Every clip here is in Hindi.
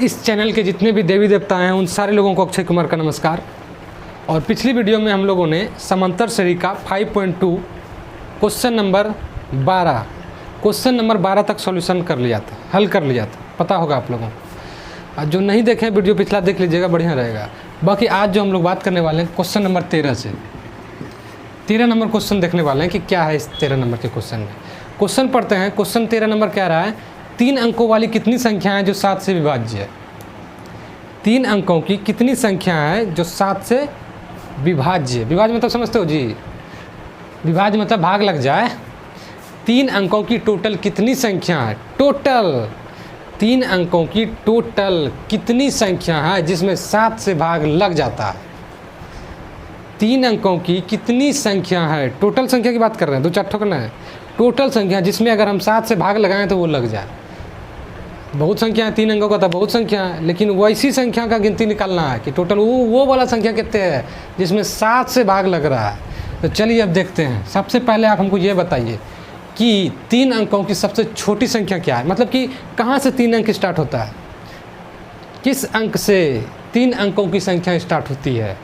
इस चैनल के जितने भी देवी देवता हैं उन सारे लोगों को अक्षय कुमार का नमस्कार। और पिछली वीडियो में हम लोगों ने समांतर श्रेणी का 5.2 क्वेश्चन नंबर 12 तक सॉल्यूशन कर लिया था, हल कर लिया था, पता होगा आप लोगों को। जो नहीं देखें वीडियो पिछला देख लीजिएगा, बढ़िया रहेगा। बाकी आज जो हम लोग बात करने वाले हैं क्वेश्चन नंबर 13 से 13 नंबर क्वेश्चन देखने वाले हैं कि क्या है इस 13 नंबर के क्वेश्चन में। क्वेश्चन पढ़ते हैं। क्वेश्चन 13 नंबर क्या रहा है, 3 अंकों वाली कितनी संख्या है जो 7 से विभाज्य है। 3 अंकों की कितनी संख्या है जो 7 से विभाज्य है। विभाज्य मतलब समझते हो जी, विभाज्य मतलब भाग लग जाए। 3 अंकों की टोटल कितनी संख्या है, टोटल 3 अंकों की टोटल कितनी संख्या है जिसमें 7 से भाग लग जाता है। 3 अंकों की कितनी संख्या है, टोटल संख्या की बात कर रहे हैं, 2-4 ठोकना है। टोटल संख्या जिसमें अगर हम 7 से भाग लगाएं तो वो लग जाए। बहुत संख्या है, 3 अंकों का तो बहुत संख्या है, लेकिन वैसी संख्या का गिनती निकालना है कि टोटल वो वाला संख्या कितने है जिसमें 7 से भाग लग रहा है। तो चलिए अब देखते हैं। सबसे पहले आप हमको ये बताइए कि 3 अंकों की सबसे छोटी संख्या क्या है, मतलब कि कहाँ से 3 अंक स्टार्ट होता है, किस अंक से 3 अंकों की संख्या स्टार्ट होती है।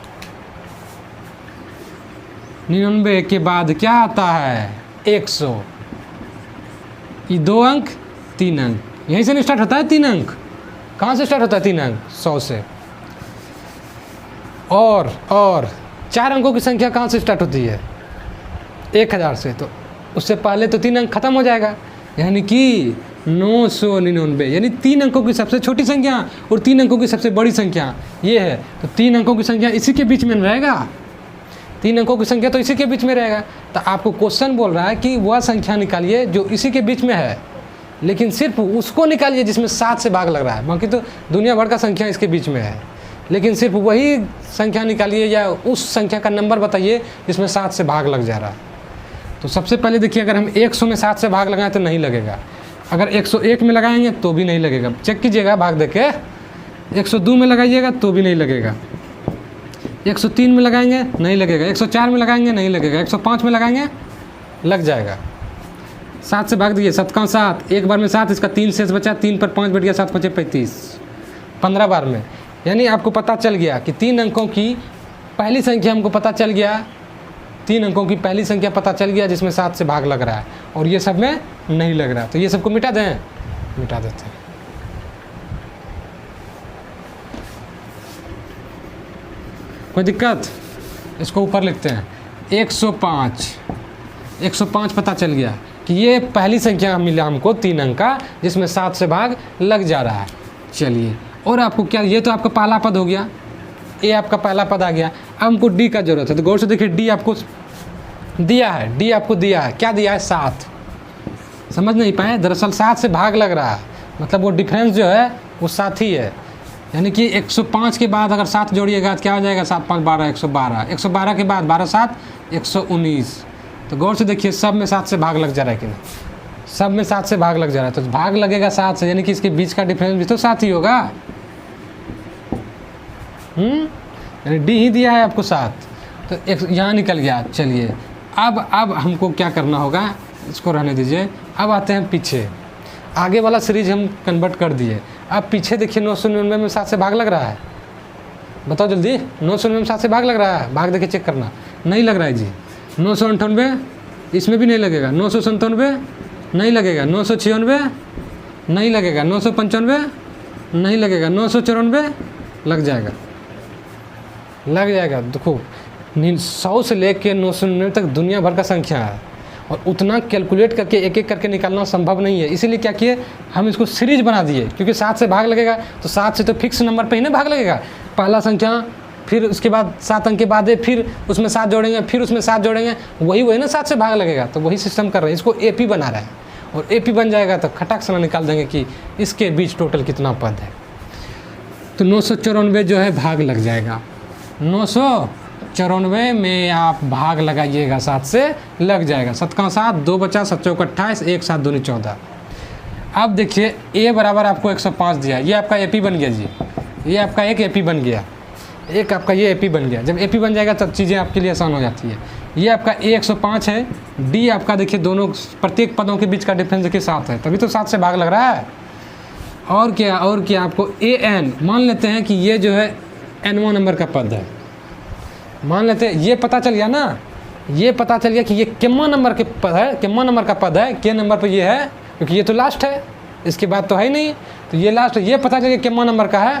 99 के बाद क्या आता है, 100। ये 2 अंक 3 अंक, यहीं से स्टार्ट होता है 3 अंक। कहाँ से स्टार्ट होता है 3 अंक, 100 से। और 4 अंकों की संख्या कहाँ से स्टार्ट होती है, 1000 से। तो उससे पहले तो 3 अंक खत्म हो जाएगा, यानी कि 999। यानी 3 अंकों की सबसे छोटी संख्या और 3 अंकों की सबसे बड़ी संख्या ये है। तो 3 अंकों की संख्या इसी के बीच में रहेगा, 3 अंकों की संख्या तो इसी के बीच में रहेगा। तो आपको क्वेश्चन बोल रहा है कि वह संख्या निकालिए जो इसी के बीच में है, लेकिन सिर्फ उसको निकालिए जिसमें 7 से भाग लग रहा है। बाकी तो दुनिया भर का संख्या इसके बीच में है, लेकिन सिर्फ वही संख्या निकालिए या उस संख्या का नंबर बताइए जिसमें 7 से भाग लग जा रहा है। तो सबसे पहले देखिए, अगर हम 100 में 7 से भाग लगाएं तो नहीं लगेगा। अगर 101 में लगाएंगे तो भी नहीं लगेगा, चेक कीजिएगा भाग देके। 102 में लगाइएगा तो भी नहीं लगेगा, 103 में लगाएंगे नहीं लगेगा, 104 में लगाएंगे नहीं लगेगा, 105 में लगाएंगे लग जाएगा। 7 से भाग दीजिए, 7 का 7, एक बार में 7, इसका 3 शेष बचा, 3 पर 5 बैठ गया, 7 5 35, 15 बार में। यानी आपको पता चल गया कि 3 अंकों की पहली संख्या हमको पता चल गया, 3 अंकों की पहली संख्या पता चल गया जिसमें 7 से भाग लग रहा है, और ये सब में नहीं लग रहा। तो ये सबको मिटा दें, मिटा देते हैं। कोई दिक्कत, इसको ऊपर लिखते हैं। 105 पता चल गया कि ये पहली संख्या मिला हमको 3 अंक का जिसमें 7 से भाग लग जा रहा है। चलिए, और आपको क्या, ये तो आपका पहला पद हो गया, ये आपका पहला पद आ गया। अब हमको डी का जरूरत है। तो गौर से देखिए, डी आपको दिया है, डी आपको दिया है, क्या दिया है, 7। समझ नहीं पाए, दरअसल 7 से भाग लग रहा है, मतलब वो डिफरेंस जो है वो 7 ही है। यानी कि 105 के बाद अगर 7 जोड़िएगा तो क्या हो जाएगा, 7 5 12, 112। 112 के बाद 12 7 119। तो गौर से देखिए, सब में 7 से भाग लग जा रहा है कि नहीं, सब में 7 से भाग लग जा रहा है। तो भाग लगेगा 7 से, यानी कि इसके बीच का डिफरेंस भी तो 7 ही होगा। यानी डी ही दिया है आपको 7, तो यहाँ निकल गया। चलिए, अब हमको क्या करना होगा, इसको रहने दीजिए। अब आते हैं पीछे, आगे वाला सीरीज हम कन्वर्ट कर दिए। अब पीछे देखिए, 999 में 7 से भाग लग रहा है, बताओ जल्दी। 999 में 7 से भाग लग रहा है, भाग देखिए चेक करना, नहीं लग रहा है जी। 998 इसमें भी नहीं लगेगा, 997 नहीं लगेगा, 996 नहीं लगेगा, 995 नहीं लगेगा, 994 लग जाएगा, लग जाएगा। देखो, 100 से लेकर 999 तक दुनिया भर का संख्या है, और उतना कैलकुलेट करके एक एक करके निकालना संभव नहीं है। इसीलिए क्या किए, हम इसको सीरीज बना दिए, क्योंकि 7 से भाग लगेगा तो 7 से तो फिक्स नंबर पे ही ना भाग लगेगा। पहला संख्या, फिर उसके बाद 7 अंक के बाद है, फिर उसमें 7 जोड़ेंगे, फिर उसमें 7 जोड़ेंगे, वही ना 7 से भाग लगेगा। तो वही सिस्टम कर रहे हैं, इसको एपी बना रहा है, और एपी बन जाएगा तो खटाक से निकाल देंगे कि इसके बीच टोटल कितना पद है। तो 994 जो है भाग लग जाएगा, 994 में आप भाग लगाइएगा, 7 से लग जाएगा। 7 का 7, 2 बचा, 7 चौक 28, 1 7 2 14। अब देखिए, ए बराबर आपको 105 दिया, ये आपका एपी बन गया जी, ये आपका एक एपी बन गया, एक आपका ये एपी बन गया। जब एपी बन जाएगा तब चीज़ें आपके लिए आसान हो जाती है। ये आपका ए 105 है, डी आपका देखिए दोनों प्रत्येक पदों के बीच का डिफरेंस देखिए 7 है, तभी तो 7 से भाग लग रहा है। और क्या आपको ए एन मान लेते हैं कि ये जो है एनवां नंबर का पद है, मान लेते हैं। ये पता चल गया ना, ये पता चल गया कि ये किम्मा नंबर के पद है, किम्मा नंबर का पद है, के नंबर पे ये है, क्योंकि ये तो लास्ट है, इसके बाद तो है ही नहीं, तो ये लास्ट है। ये पता चल गया किम्मा नंबर का है,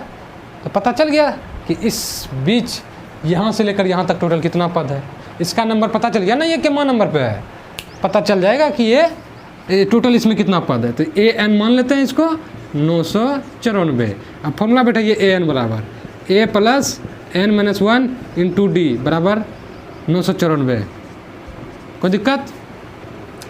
तो पता चल गया कि इस बीच यहाँ से लेकर यहाँ तक टोटल कितना पद है, इसका नंबर पता चल गया ना, ये किम्मा नंबर पे है, पता चल जाएगा कि ये टोटल इसमें कितना पद है। तो ए एन मान लेते हैं इसको 994। अब फॉर्मूला बेटा ये ए एन बराबर A plus N minus 1 into D बराबर 994। कोई दिक्कत?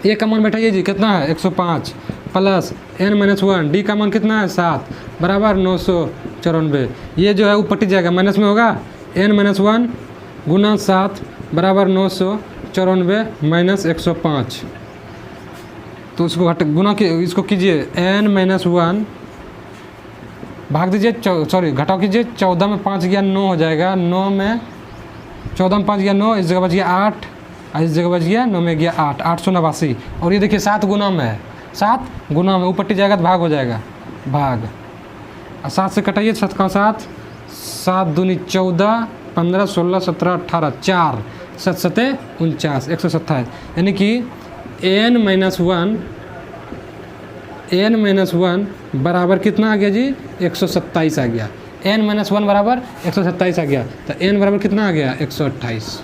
ए का मान बैठाइए जी, कितना है 105 प्लस एन माइनस 1, डी का मान कितना है 7 बराबर 994। ये जो है वो पट्टी जाएगा, माइनस में होगा एन माइनस 1 गुना 7 बराबर 994 माइनस 105। तो उसको गुना की इसको कीजिए, एन माइनस 1 भाग दीजिए, सॉरी घटाओ कीजिए, 14 में 5 गया 9 हो जाएगा, 9 में 14 में 5 गया 9, इस जगह बच गया 8, और इस जगह बच गया 9 में गया 8, 889। और ये देखिए 7 गुना में है, 7 गुना में ऊपर जाएगा तो भाग हो जाएगा, भाग, और 7 से कटाइए, 7 का 7, 7 दूनी 14, 15, 16, 17, 18, 4 7 7 49, 127। यानी कि एन माइनस 1 बराबर कितना आ गया जी 127 आ गया। एन माइनस 1 बराबर 127 आ गया, तो एन बराबर कितना आ गया 128।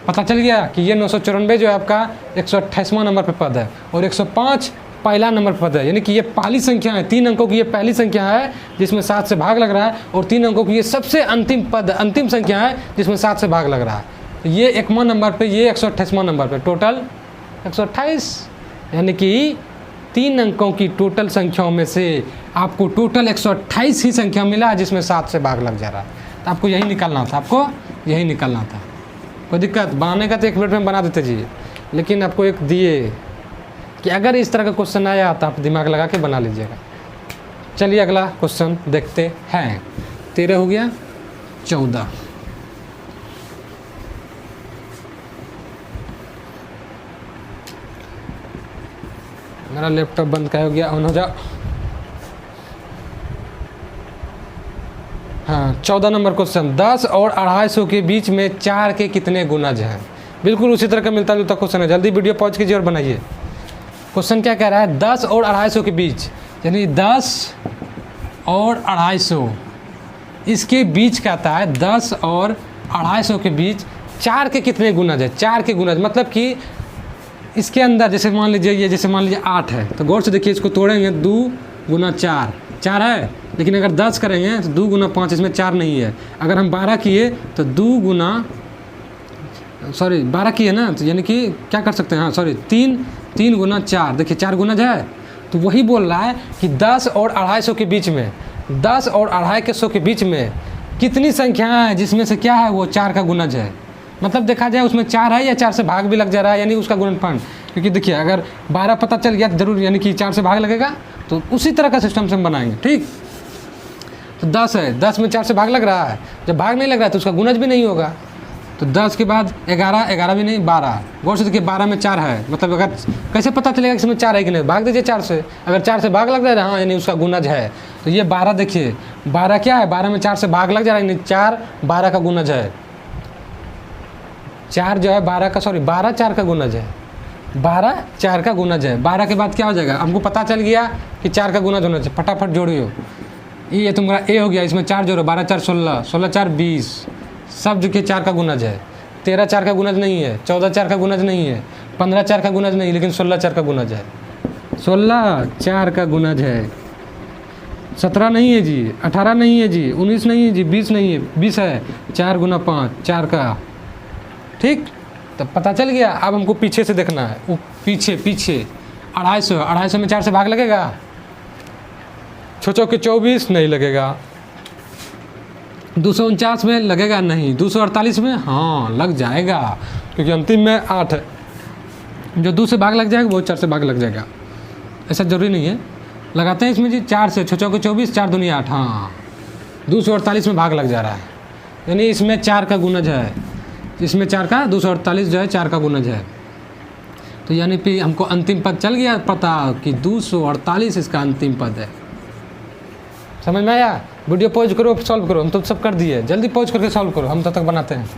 पता चल गया कि ये 994 जो है आपका 128वां नंबर पे पद है, और 105 पहला नंबर पर पद है। यानी कि ये पहली संख्या है, 3 अंकों की ये पहली संख्या है जिसमें 7 से भाग लग रहा है, और 3 अंकों की ये सबसे अंतिम पद, अंतिम संख्या है जिसमें 7 से भाग लग रहा है। तो ये 1वां नंबर पे, ये 128वां नंबर पे, टोटल 128। यानी कि 3 अंकों की टोटल संख्याओं में से आपको टोटल 128 ही संख्या मिला जिसमें 7 से भाग लग जा रहा है। तो आपको यही निकालना था, आपको यही निकालना था। कोई दिक्कत? बनाने का तो 1 मिनट में बना देते जी, लेकिन आपको एक दिए कि अगर इस तरह का क्वेश्चन आया तो आप दिमाग लगा के बना लीजिएगा। चलिए अगला क्वेश्चन देखते हैं। 13 हो गया, 14। मेरा लैपटॉप बंद का हो गया, ऑन हो जा। हाँ, 14 नंबर क्वेश्चन, 10 और 250 के बीच में 4 के कितने गुणज हैं? बिल्कुल उसी तरह का मिलता जुलता क्वेश्चन है, जल्दी वीडियो पॉज कीजिए और बनाइए। क्वेश्चन क्या कह रहा है, 10 और 250 के बीच, यानी 10 और 250 इसके बीच कहता है 10 और 250 के बीच 4 के कितने गुणज है? 4 के गुणज मतलब कि इसके अंदर जैसे मान लीजिए ये, जैसे मान लीजिए 8 है, तो गौर से देखिए, इसको तोड़ेंगे 2 गुना 4, 4 है, लेकिन अगर 10 करेंगे तो 2 गुना 5, इसमें 4 नहीं है। अगर हम 12 किए तो 2 गुना, सॉरी 12 किए ना, तो यानी कि क्या कर सकते हैं, हाँ सॉरी 3 गुना 4, देखिए 4 गुणज है। तो वही बोल रहा है कि 10 और 250 के बीच में, 10 और 250 के बीच में कितनी संख्याएं हैं जिसमें से क्या है वो 4 का गुणज है। मतलब देखा जाए उसमें 4 है या 4 से भाग भी लग जा रहा है, यानी उसका गुणनफल। क्योंकि देखिए अगर 12 पता चल गया तो जरूर यानी कि 4 से भाग लगेगा, तो उसी तरह का सिस्टम से हम बनाएंगे। ठीक, तो 10 है, 10 में 4 से भाग लग रहा है, जब भाग नहीं लग रहा है तो उसका गुणज भी नहीं होगा। तो 10 के बाद 11, 11 भी नहीं, 12। गौर से देखिए 12 में 4 है, मतलब अगर कैसे पता चलेगा कि इसमें 4 है कि नहीं, भाग दीजिए 4 से, अगर 4 से भाग लग रहा है हाँ यानी उसका गुणज है। तो ये 12 देखिए, 12 क्या है, 12 में 4 से भाग लग जा रहा है, यानी 4 12 का गुणज है। 4 जो है 12 का, सॉरी 12 4 का गुणज है, 12 4 का गुणज है। 12 के बाद क्या हो जाएगा, हमको पता चल गया कि 4 का गुणज होना चाहिए, फटाफट जोड़ियो। ये तुम्हारा ए हो गया, इसमें 4 जोड़ो, 12 4 16, 16 4 20, सब जो कि 4 का गुणज है। 13 4 का गुणज नहीं है, 14 4 का गुणज नहीं है, 15 4 का गुणज नहीं, लेकिन 16 4 का गुणज है। 16 4 का गुणज है। 17 नहीं है जी, 18 नहीं है जी, 19 नहीं है जी, 20 नहीं है, 20 है। 4 गुना 5 4 का। ठीक, तो पता चल गया। अब हमको पीछे से देखना है, वो पीछे 250 में 4 से भाग लगेगा, 6 के 24 नहीं लगेगा, 249 में लगेगा नहीं, 248 में हाँ लग जाएगा, क्योंकि अंतिम में 8 है, जो 2 से भाग लग जाएगा वो 4 से भाग लग जाएगा। ऐसा जरूरी नहीं है, लगाते हैं इसमें जी 4 से, 6 के 24, 4 दूनी 8, हाँ 248 में भाग लग जा रहा है, यानी इसमें 4 का गुणज है, इसमें 4 का 248 जो है 4 का गुणज है। तो यानी कि हमको अंतिम पद चल गया पता कि 248 इसका अंतिम पद है। समझ में आया? वीडियो पॉज करो, सॉल्व करो। हम तो सब कर दिए, जल्दी पॉज करके सॉल्व करो, हम तब तक बनाते हैं।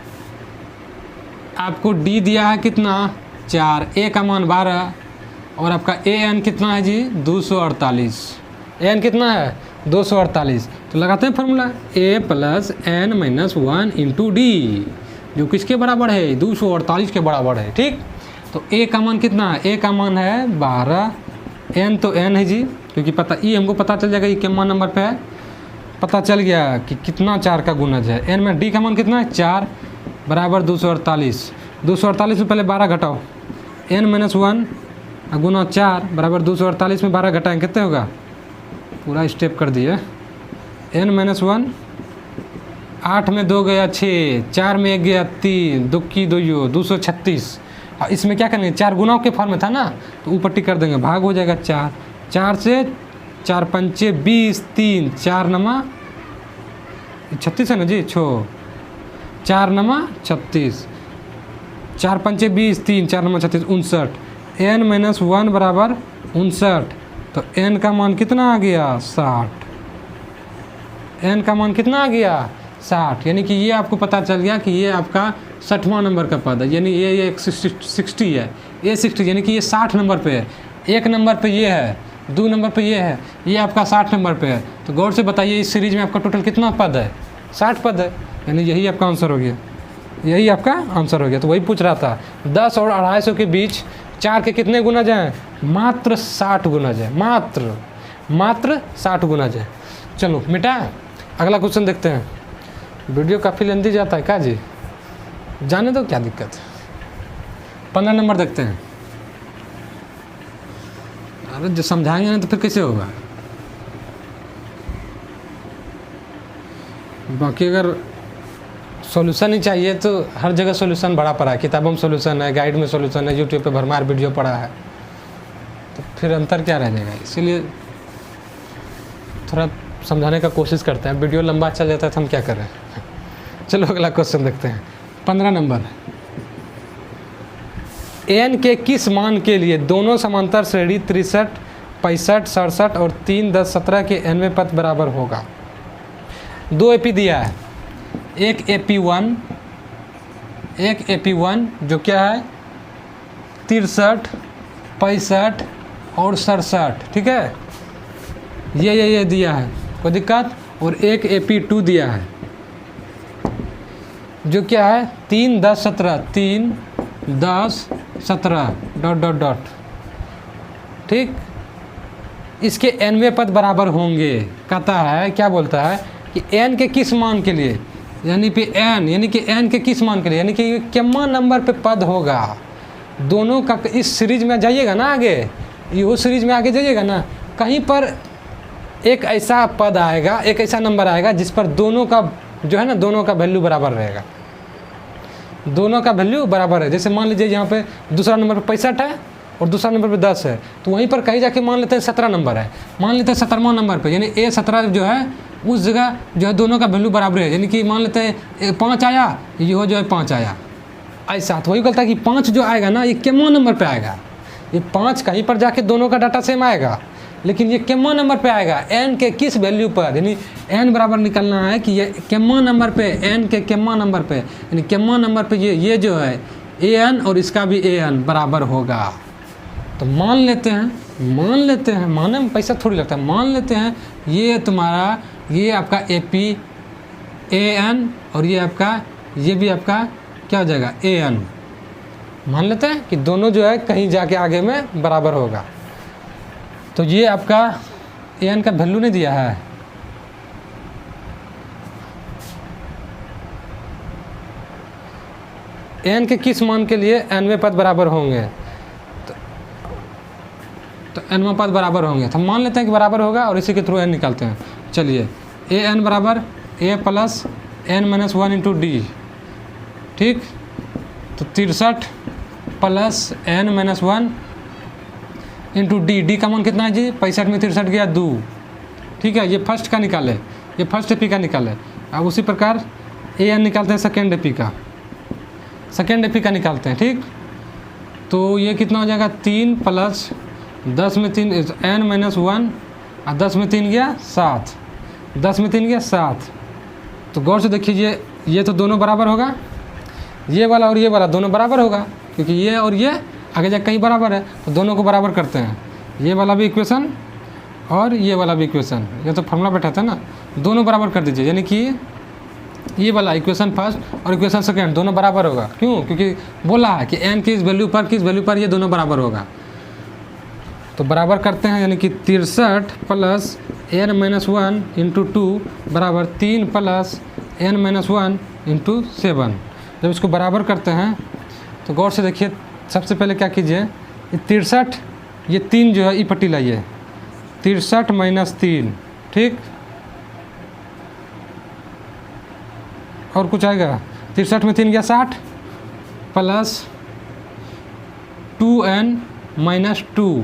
आपको डी दिया है कितना 4, ए का मान 12 और आपका ए एन कितना है जी 248। ए एन कितना है 248। तो लगाते हैं formula A plus N minus 1 into D, जो किसके बराबर है 248 के बराबर है। ठीक, तो ए का मान कितना है, ए का मान है 12, एन तो एन है जी, क्योंकि पता ये हमको पता चल जाएगा ये कितना नंबर पे है, पता चल गया कि कितना 4 का गुणज है। एन में डी का मान कितना है 4 बराबर 248। 248 में पहले 12 घटाओ, एन माइनस 1 गुना 4 बराबर 248 में 12 घटाएँ कितने होगा, पूरा स्टेप कर दिए। एन माइनस 1, 8 में 2 गया 6, 4 में 1 गया 3, 2 की 2 236। और इसमें क्या करेंगे 4 गुनाओं के फॉर्म में था ना, तो ऊपर टिक कर देंगे, भाग हो जाएगा 4, 4 से 4 पंचे 20, 3 4 नमा 36 है ना जी, 4 नमा 36, 4 पंचे 20, 3 4 नमा 36, 59। एन माइनस 1 बराबर 59, तो एन का मान कितना आ गया 60। एन का मान कितना आ गया 60, यानी कि ये आपको पता चल गया कि ये आपका 60वां नंबर का पद है, यानी ये 60 है, ये 60 यानी कि ये 60 नंबर पे है। 1 नंबर पे ये है, 2 नंबर पे ये है, ये आपका 60 नंबर पे है। तो गौर से बताइए इस सीरीज में आपका टोटल कितना पद है, 60 पद है, यानी यही आपका आंसर हो गया, यही आपका आंसर हो गया। तो वही पूछ रहा था 10 और 250 के बीच 4 के कितने गुणज हैं, मात्र 60 गुणज है, मात्र 60 गुणज है। चलो मिटा, अगला क्वेश्चन देखते हैं। वीडियो काफ़ी लेंदी जाता है क्या जी, जाने दो क्या दिक्कत है। 15 नंबर देखते हैं। अरे जो समझाएंगे ना तो फिर कैसे होगा। बाकी अगर सॉल्यूशन ही चाहिए तो हर जगह सॉल्यूशन भरा पड़ा है, किताबों में सॉल्यूशन है, गाइड में सॉल्यूशन है, यूट्यूब पे भरमार वीडियो पड़ा है, तो फिर अंतर क्या रह जाएगा। इसीलिए थोड़ा समझाने का कोशिश करते हैं, वीडियो लंबा चल जाता है तो हम क्या करें। चलो अगला क्वेश्चन देखते हैं। 15 नंबर, एन के किस मान के लिए दोनों समांतर श्रेणी 63, 65, 67 और 3, 10, 17 के nवें पद बराबर होगा। 2 एपी दिया है, एक AP1 जो क्या है 63, 65 और 67, ठीक है, ये दिया है, कोई दिक्कत। और एक AP2 दिया है जो क्या है 3, 10, 17, 3, 10, 17 ... ठीक, इसके nवें पद बराबर होंगे। कहता है, क्या बोलता है कि n के किस मान के लिए, यानी कि n के किस मान के लिए, यानी कि कितना नंबर पे पद होगा दोनों का। इस सीरीज में जाइएगा ना आगे, ये सीरीज में आगे जाइएगा ना, कहीं पर एक ऐसा पद आएगा, एक ऐसा नंबर आएगा जिस पर दोनों का जो है ना, दोनों का वैल्यू बराबर रहेगा, दोनों का वैल्यू बराबर है। जैसे मान लीजिए यहाँ पे दूसरा नंबर पे 65 है और दूसरा नंबर पे 10 है, तो वहीं पर कहीं जाके मान लेते हैं 17 नंबर है, मान लेते हैं 17वां नंबर पे, यानी A17 जो है उस जगह जो है दोनों का वैल्यू बराबर है, यानी कि मान लेते हैं 5 आया, ये जो है 5 आया, ऐसा। तो वही कहता है कि 5 जो आएगा ना, ये कितना नंबर पे आएगा, ये 5 कहीं पर जाके दोनों का डाटा सेम आएगा, लेकिन ये कितना नंबर पे आएगा n के किस वैल्यू पर, यानी n बराबर निकलना है कि ये कितना नंबर पे, n के कितना नंबर पे, यानी कितना नंबर पे ये जो है an और इसका भी an बराबर होगा। तो मान लेते हैं, मानने में पैसा थोड़ी लगता है, मान लेते हैं ये तुम्हारा, ये आपका AP an और ये आपका, ये भी आपका क्या हो जाएगा an। मान लेते हैं कि दोनों जो है कहीं जाके आगे में बराबर होगा। तो ये आपका an का वैल्यू नहीं दिया है, n के किस मान के लिए nवें पद बराबर होंगे, तो nवां पद बराबर होंगे। तो हम मान लेते हैं कि बराबर होगा और इसी के थ्रू n निकालते हैं। चलिए an बराबर a plus n minus 1 into D, ठीक, तो 63 plus n minus 1 into D का मान कितना है जी 65 में 63 गया 2, ठीक है, ये फर्स्ट का निकाले, ये फर्स्ट एपी का निकाले। अब उसी प्रकार an निकालते हैं सेकेंड एपी का निकालते हैं, ठीक। तो ये कितना हो जाएगा 3 प्लस 10 में 3 n माइनस 1 और 10 में 3 गया 7, 10 में 3 गया 7। तो गौर से देखिए ये तो दोनों बराबर होगा, ये वाला और ये वाला दोनों बराबर होगा, क्योंकि ये और ये आगे जाकर कहीं बराबर है, तो दोनों को बराबर करते हैं। ये वाला भी इक्वेशन और ये वाला भी इक्वेशन, ये तो फॉर्मूला बैठा था ना, दोनों बराबर कर दीजिए। यानी कि ये वाला इक्वेशन फर्स्ट और इक्वेशन सेकेंड दोनों बराबर होगा। क्यों? क्योंकि बोला है कि n किस वैल्यू पर ये दोनों बराबर होगा। तो बराबर करते हैं, यानी कि 63 प्लस n माइनस 1 इंटू 2 बराबर 3 प्लस n माइनस 1 इंटू 7। जब इसको बराबर करते हैं तो गौर से देखिए, सबसे पहले क्या कीजिए, ये 63 ये 3 जो है ई पट्टी लाइए, 63 माइनस 3, ठीक, और कुछ आएगा, 63 में 3 गया 60 प्लस 2n माइनस 2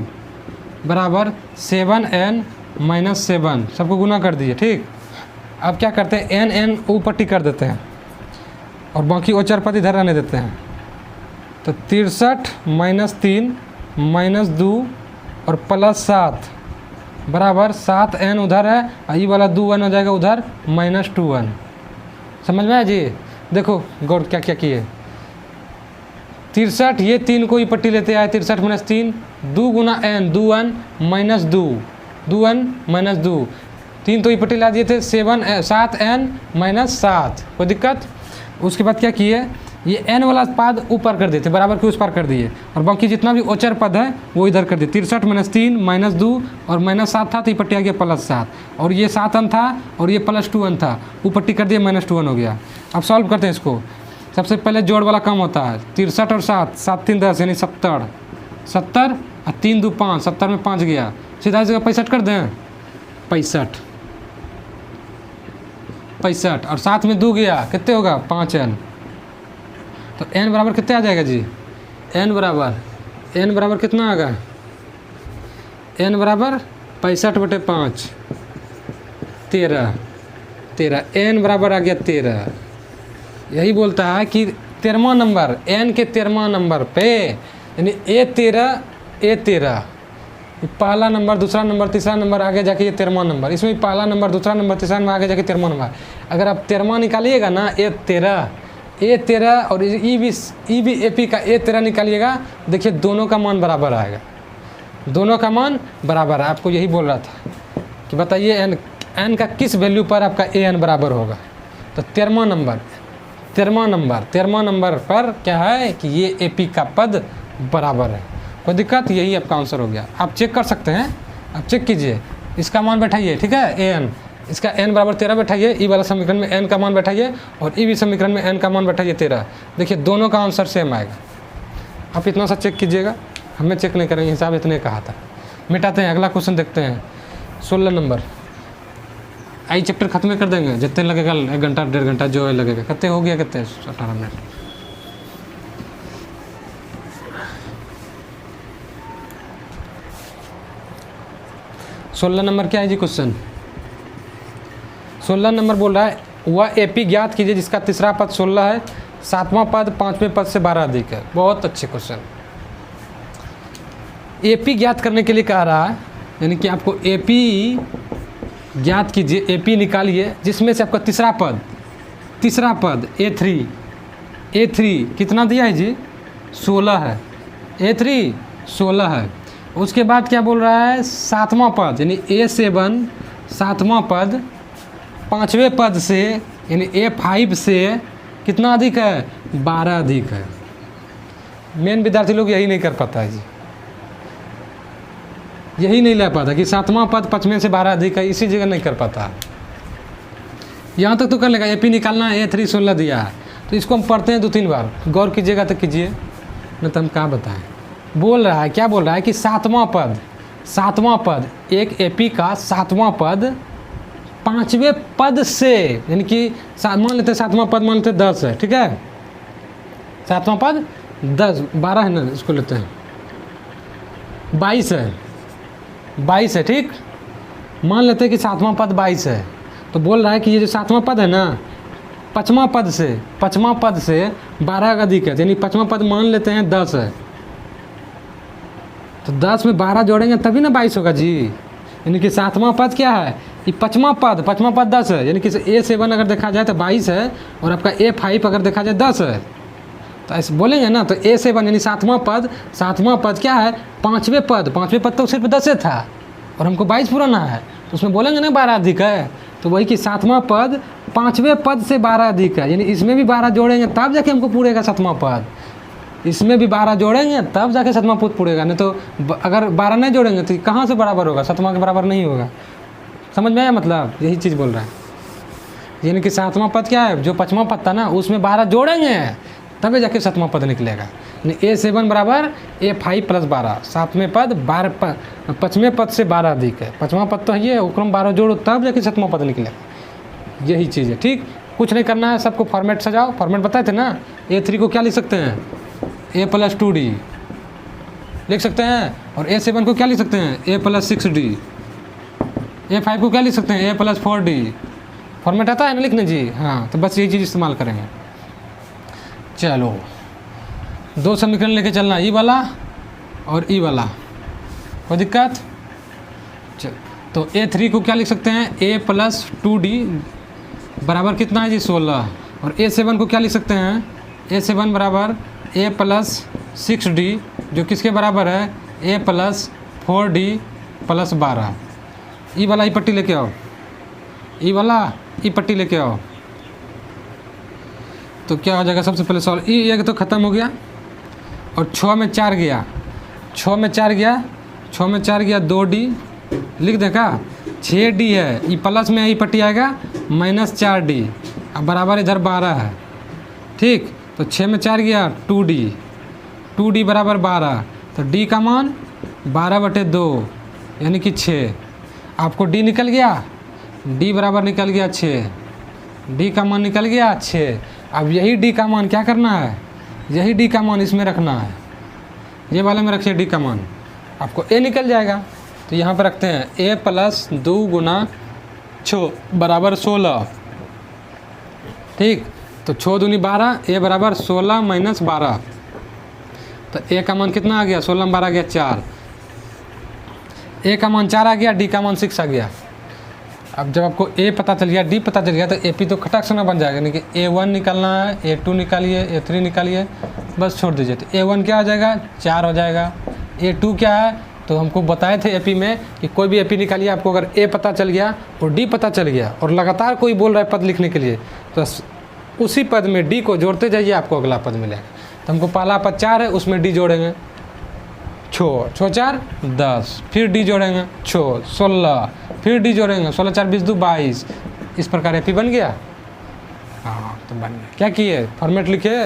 बराबर 7n माइनस 7, सबको गुना कर दीजिए, ठीक। अब क्या करते हैं, n ऊ पट्टी कर देते हैं और बाकी ओचर पद इधर रहने देते हैं। तो 63 माइनस 3 माइनस 2 और प्लस 7 बराबर 7n उधर है और ये वाला 2n हो जाएगा उधर माइनस 2n। समझ में आया जी? देखो गौर क्या क्या किए, 63 ये 3 को ही पट्टी लेते आए, 63 माइनस 3 2 गुना n 2n minus 2n minus 2, 3 तो ही पट्टी ला दिए थे, 7n माइनस 7, कोई दिक्कत। उसके बाद क्या किए, ये n वाला पद ऊपर कर देते, बराबर के उस पार कर दिए, और बाकी जितना भी ओचर पद है वो इधर कर दिए। 63 माइनस 3 माइनस 2 और माइनस 7 था तो ये पट्टी आ गया प्लस 7, और ये 7n था और ये प्लस 2n था, वो पट्टी कर दिया माइनस 2n हो गया। अब सॉल्व करते हैं इसको। सबसे पहले जोड़ वाला काम होता है, 63 और 7, 7 3 10 यानी 70, 70 और 3 2 5, 70 में 5 गया, सीधा इस जगह 65 कर दें, 65 और 7 में 2 गया, कितने होगा 5n। तो n बराबर कितने आ जाएगा जी, n बराबर कितना आएगा, n बराबर 65/5 13 n बराबर आ गया 13। यही बोलता है कि 13वां नंबर, n के 13वां नंबर पे, यानी A13 पहला नंबर, दूसरा नंबर, तीसरा नंबर, आगे जाके ये 13वां नंबर, इसमें पहला नंबर, दूसरा नंबर, तीसरा नंबर, आगे जाके 13वां नंबर। अगर आप 13वां निकालिएगा ना, A13 और ई भी AP का A13 निकालिएगा, देखिए दोनों का मान बराबर आएगा, दोनों का मान बराबर है। आपको यही बोल रहा था कि बताइए n का किस वैल्यू पर आपका an बराबर होगा। तो 13वां नंबर पर क्या है कि ये AP का पद बराबर है, कोई दिक्कत। यही आपका आंसर हो गया। आप चेक कर सकते हैं, आप चेक कीजिए, इसका मान बैठाइए, ठीक है, an, इसका n बराबर 13 बैठाइए, ई वाला समीकरण में n का मान बैठाइए और ई भी समीकरण में n का मान बैठाइए 13। देखिए दोनों का आंसर सेम आएगा। आप इतना सा चेक कीजिएगा, हमें चेक नहीं करेंगे, हिसाब इतने कहा था। मिटाते हैं, अगला क्वेश्चन देखते हैं, 16 नंबर। आई चैप्टर खत्म कर देंगे, जितने लगेगा 1 घंटा 1.5 घंटा जो है लगेगा। कितने हो गया, कितने 18 मिनट। सोलह नंबर क्या है जी क्वेश्चन, 16 नंबर बोल रहा है वह AP ज्ञात कीजिए जिसका तीसरा पद 16 है, 7वां पद 5वें पद से 12 अधिक है। बहुत अच्छे क्वेश्चन। AP ज्ञात करने के लिए कह रहा है, यानी कि आपको AP ज्ञात कीजिए, AP निकालिए जिसमें से आपका तीसरा पद A3 कितना दिया है जी, 16 है, A3 16 है। उसके बाद क्या बोल रहा है, 7वां पद यानी A7 7वां पद 5वें पद से यानी A5 से कितना अधिक है, 12 अधिक है। मेन विद्यार्थी लोग यही नहीं कर पाता है जी, यही नहीं ले पाता कि 7वां पद 5वें से 12 अधिक है, इसी जगह नहीं कर पाता। यहाँ तक तो कर लेगा, AP निकालना है, A3 16 दिया है, तो इसको हम पढ़ते हैं 2-3 बार, गौर कीजिएगा तो कीजिए, नहीं तो हम क्या बताएं। बोल रहा है, क्या बोल रहा है कि 7वां पद एक AP का 7वां पद 5वें पद से, यानी कि मान लेते हैं 7वां पद मान लेते हैं 10 है, ठीक है, 7वां पद 10 12 है ना, इसको लेते हैं 22 है, ठीक, मान लेते हैं कि 7वां पद 22 है। तो बोल रहा है कि ये जो 7वां पद है ना, 5वां पद से 12 का अधिक है, यानी 5वां पद मान लेते हैं 10 है, तो 10 में 12 जोड़ेंगे तभी ना 22 होगा जी। यानी कि सातवां पद क्या है, ये पाँचवां पद 10 है, यानी कि A7 अगर देखा जाए तो 22 है और आपका A5 अगर देखा जाए 10 है। तो ऐसे बोलेंगे ना, तो A7 यानी सातवां पद क्या है, पाँचवें पद तो सिर्फ 10 था और हमको 22 पुराना है, तो उसमें बोलेंगे ना 12 अधिक है। तो वही कि सातवां पद पाँचवें पद से 12 अधिक है, यानी इसमें भी 12 जोड़ेंगे तब जाके हमको पूरेगा सातवां पद, इसमें भी 12 जोड़ेंगे तब जाके सातवां पद पूरेगा, नहीं तो अगर 12 नहीं जोड़ेंगे तो कहाँ से बराबर होगा, सातवां के बराबर नहीं होगा। समझ में आया मतलब, यही चीज़ बोल रहा है। यानी कि सातवां पद क्या है, जो पाँचवां पद था ना उसमें 12 जोड़ेंगे तभी जाके सातवां पद निकलेगा। A7 बराबर A5 + 12, सातवें पद 12, पाँचवें पद से 12 अधिक है, पाँचवां पद तो है ये, ओकरम 12 जोड़ो तब जाके सातवां पद निकलेगा। यही चीज़ है, ठीक। कुछ नहीं करना है, सबको फॉर्मेट सजाओ। फॉर्मेट बताए थे ना, A3 को क्या लिख सकते हैं, A + 2D लिख सकते हैं, और A7 को क्या लिख सकते हैं, A + 6D, A5 को क्या लिख सकते हैं, A + 4D। फॉर्मेट आता है ना लिखने जी, हाँ, तो बस यही चीज़ इस्तेमाल करेंगे। चलो 2 समीकरण लेके चलना, ई वाला और ई वाला, कोई दिक्कत। चल, तो A3 को क्या लिख सकते हैं, A + 2D बराबर कितना है जी, 16, और A7 को क्या लिख सकते हैं, A7 बराबर A + 6D, जो किसके बराबर है, A + 4D + 12। ई वाला ई पट्टी लेके आओ, ई वाला ई पट्टी लेके आओ, तो क्या हो जाएगा, सबसे पहले सॉल्व, ई एक तो ख़त्म हो गया और 6 में 4 गया, 6 में 4 गया 2D लिख देगा, 6D है, ई प्लस में ई पट्टी आएगा -4D, अब बराबर इधर 12 है, ठीक। तो 6 में 4 गया 2D बराबर 12, तो D का मान 12/2 यानी कि 6। आपको D निकल गया, D बराबर निकल गया 6, D का मान निकल गया 6। अब यही D का मान क्या करना है, यही D का मान इसमें रखना है, ये वाले में रखिए D का मान, आपको A निकल जाएगा। तो यहाँ पर रखते हैं A + 2 × 6 बराबर 16, ठीक। तो 6 दूनी 12, A बराबर 16 - 12, तो A का मान कितना आ गया, 16 में 12 गया 4, A का मान 4 आ गया, D का मान 6 आ गया। अब जब आपको A पता चल गया, D पता चल गया, तो AP तो खटाक से ना बन जाएगा, यानी कि A1 निकालना है, A2 निकालिए, A3 निकालिए, बस छोड़ दीजिए। तो A1 क्या हो जाएगा, 4 हो जाएगा। A2 क्या है, तो हमको बताए थे AP में कि कोई भी AP निकालिए, आपको अगर A पता चल गया और D पता चल गया और लगातार कोई बोल रहा है पद लिखने के लिए, तो उसी पद में D को जोड़ते जाइए, आपको अगला पद मिलेगा। तो हमको पहला पद 4 है, उसमें D जोड़ेंगे, 6 4 10, फिर D जोड़ेंगे 6 16, फिर D जोड़ेंगे 16 4 20 2 22, इस प्रकार AP बन गया। हाँ, तो बन गया। क्या किए, फॉर्मेट लिखे,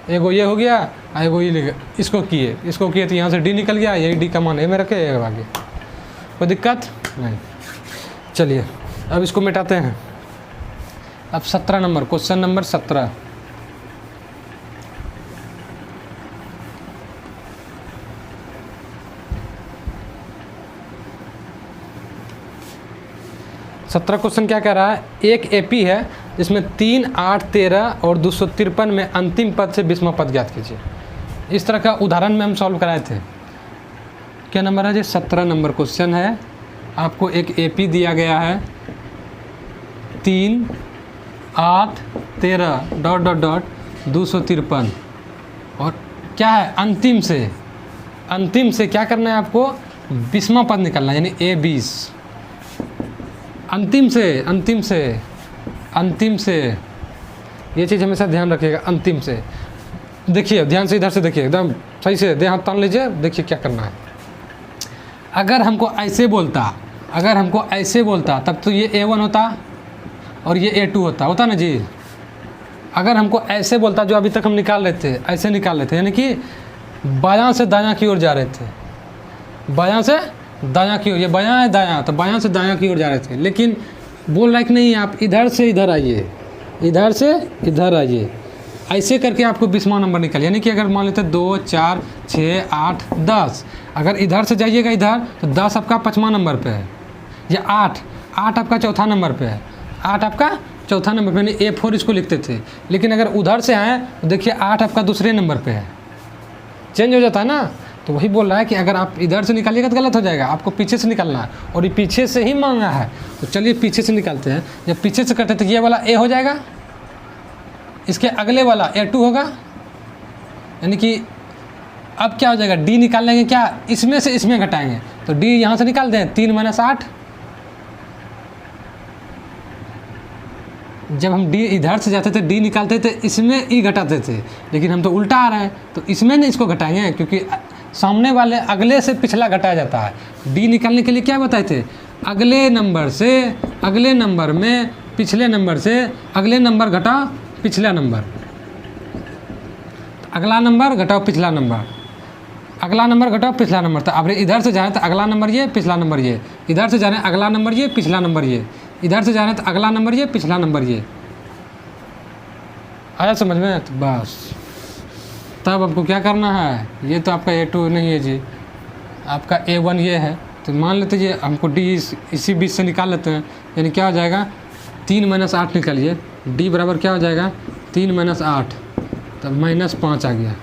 एगो ये हो गया, एगो ये लिखे, इसको किए तो यहाँ से D निकल गया, यही D का मान A में रखे, आगे कोई दिक्कत नहीं। चलिए अब इसको मिटाते हैं। अब 17 नंबर, क्वेश्चन नंबर 17, क्वेश्चन क्या कह रहा है, एक AP है जिसमें 3 8 13 और 253 में अंतिम पद से 20वां पद ज्ञात कीजिए। इस तरह का उदाहरण में हम सॉल्व कराए थे। क्या नंबर है जी, 17 नंबर क्वेश्चन है। आपको एक AP दिया गया है, 3 8 13 ... 253, और क्या है, अंतिम से क्या करना है आपको, 20वां पद निकालना है, यानी A20। अंतिम से ये चीज़ हमेशा ध्यान रखिएगा, अंतिम से। देखिए ध्यान से, इधर से देखिए, एकदम सही से देह हाथ तान लीजिए, देखिए क्या करना है। अगर हमको ऐसे बोलता तब तो ये A1 होता और ये A2 होता ना जी। अगर हमको ऐसे बोलता, जो अभी तक हम निकाल रहे थे, ऐसे निकाल रहे थे, यानी कि बायां से दायां की ओर जा रहे थे, बायां से दायां की ओर, ये बायां है दायां, तो बायां से दायां की ओर जा रहे थे। लेकिन बोल रहा है कि नहीं, आप इधर से इधर आइए, इधर से इधर आइए, ऐसे करके आपको 20वां नंबर निकाल। यानी कि अगर मान लेते 2 4 6 8 10, अगर इधर से जाइएगा इधर, तो 10 आपका 5वां नंबर पे है, या 8 आपका चौथा नंबर पे है, 8 आपका चौथा नंबर पे, यानी A4 इसको लिखते थे। लेकिन अगर उधर से आए तो देखिए 8 आपका दूसरे नंबर पे है, चेंज हो जाता है ना। तो वही बोल रहा है कि अगर आप इधर से निकालिएगा तो गलत हो जाएगा, आपको पीछे से निकालना है, और ये पीछे से ही मांगा है। तो चलिए पीछे से निकालते हैं। जब पीछे से करते हैं तो ये वाला ए हो जाएगा, इसके अगले वाला A2 होगा, यानी कि अब क्या हो जाएगा, डी निकाल लेंगे क्या, इसमें से इसमें घटाएंगे, तो डी यहाँ से निकाल दें 3 - 8। जब हम डी इधर से जाते थे डी निकालते थे इसमें ई घटाते थे, लेकिन हम तो उल्टा आ रहे हैं, तो इसमें नहीं इसको घटाएंगे, क्योंकि सामने वाले अगले से पिछला घटाया जाता है। डी निकालने के लिए क्या बताए थे, अगले नंबर से अगले नंबर में पिछले नंबर से अगले नंबर घटाओ पिछला नंबर, अगला नंबर घटाओ पिछला नंबर, अगला नंबर घटाओ पिछला नंबर। तो अब इधर से जा रहे हैं तो अगला नंबर ये पिछला नंबर ये, इधर से जा रहे हैं अगला नंबर ये पिछला नंबर ये, इधर से जा रहे हैं तो अगला नंबर ये पिछला नंबर ये। आया समझ में? तो बस तब आपको क्या करना है, ये तो आपका A2 नहीं है जी, आपका A1 ये है। तो मान लेते जी हमको डी इसी बीच से निकाल लेते हैं, यानी क्या हो जाएगा 3 - 8 निकालिए, डी बराबर क्या हो जाएगा 3 - 8, तब -5 आ गया,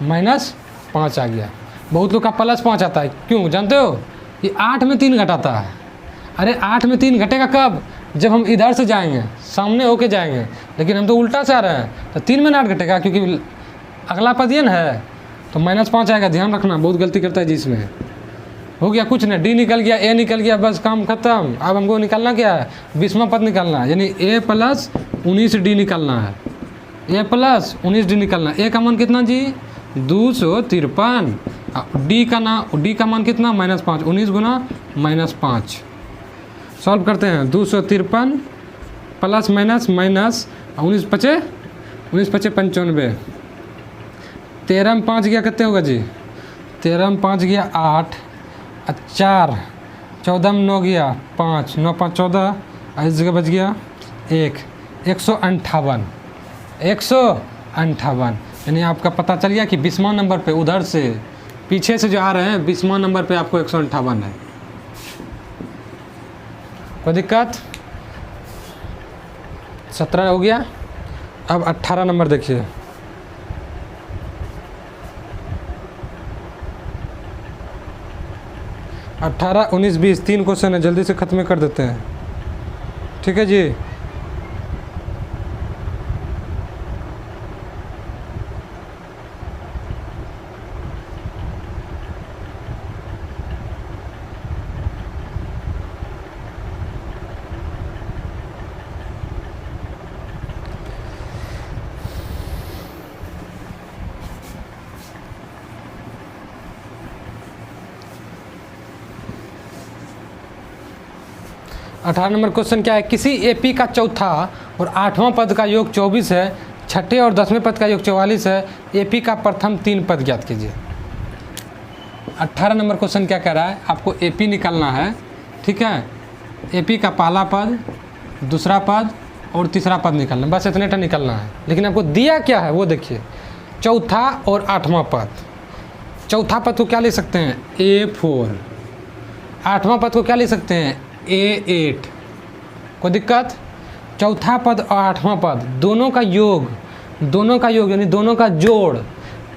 -5 आ गया। बहुत लोग का +5 आता है, क्यों जानते हो, ये 8 में 3 घटाता है। अरे 8 में 3 घटेगा कब, जब हम इधर से जाएंगे, सामने होके जाएंगे, लेकिन हम तो उल्टा से आ रहे हैं, तो 3 में 8 घटेगा, क्योंकि अगला पद ये न है, तो -5 आएगा। ध्यान रखना, बहुत गलती करता है जी इसमें। हो गया कुछ नहीं, डी निकल गया, ए निकल गया, बस काम खत्म। अब हमको निकालना क्या है, 20वां पद निकालना है, यानी A + 19D निकालना है, A + 19D निकालना है। ए का मान कितना जी 253, डी का मान कितना -5, 19 गुना -5। सॉल्व करते हैं, 253 प्लस माइनस 19 पचे 95, 13 में 5 गया कितने होगा जी, 13 में 5 गया 8, 4, 14 में 9 गया 5, 9 5 14, इस जगह बच गया 158, यानी आपका पता चल गया कि 20वां नंबर पे उधर से पीछे से जो आ रहे हैं 20वां नंबर पे आपको 158 है। कोई दिक्कत? 17 हो गया। अब 18 नंबर देखिए, अट्ठारह 19 20 3 क्वेश्चन है, जल्दी से ख़त्म कर देते हैं, ठीक है जी। अठारह नंबर क्वेश्चन क्या है, किसी एपी का चौथा और 8वां पद का योग 24 है, छठे और 10वें पद का योग 44 है, एपी का प्रथम 3 पद ज्ञात कीजिए। 18 नंबर क्वेश्चन क्या कह रहा है, आपको एपी निकालना है, ठीक है। एपी का पहला पद, दूसरा पद और तीसरा पद निकालना, बस इतने टा निकालना है। लेकिन आपको दिया क्या है वो देखिए, चौथा और 8वां पद। चौथा पद को क्या ले सकते हैं A4, 8वां पद को क्या ले सकते हैं A8। कोई दिक्कत? चौथा पद और 8वां पद दोनों का योग यानी दोनों का जोड़,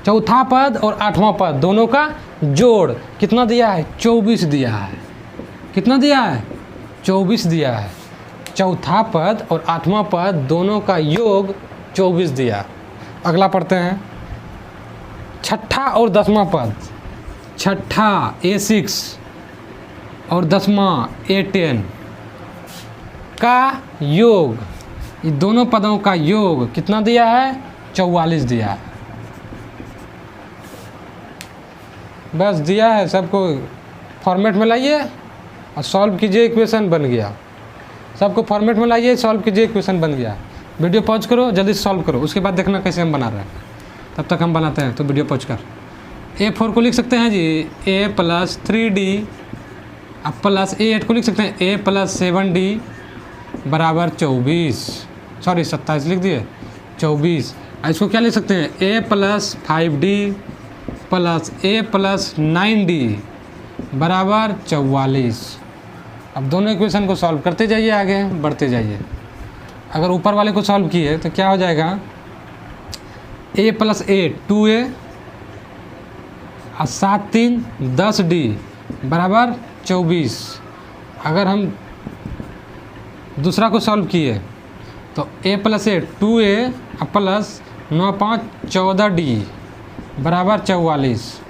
चौथा पद और 8वां पद दोनों का जोड़ कितना दिया है 24 दिया है। कितना दिया है 24 दिया है। चौथा पद और 8वां पद दोनों का योग 24 दिया। अगला पढ़ते हैं, छठा और 10वां पद, छठा A6 और 10वां A10 का योग, ये दोनों पदों का योग कितना दिया है 44 दिया है। बस दिया है, सबको फॉर्मेट में लाइए और सॉल्व कीजिए, इक्वेशन बन गया। सबको फॉर्मेट में लाइए, सॉल्व कीजिए, इक्वेशन बन गया। वीडियो पॉज करो, जल्दी से सॉल्व करो, उसके बाद देखना कैसे हम बना रहे हैं। तब तक हम बनाते हैं, तो वीडियो पॉज कर। A4 को लिख सकते हैं जी A + 3D, अब प्लस A8 को लिख सकते हैं A + 7D बराबर 24, सॉरी 27 लिख दिए 24। इसको क्या लिख सकते हैं A + 5D plus A + 9D बराबर 44। अब दोनों इक्वेशन को सॉल्व करते जाइए, आगे बढ़ते जाइए। अगर ऊपर वाले को सॉल्व किए तो क्या हो जाएगा A + 8 2A और 7 3 10D बराबर 24। अगर हम दूसरा को सॉल्व किए तो a + a 2a plus 9 5 14D बराबर 44।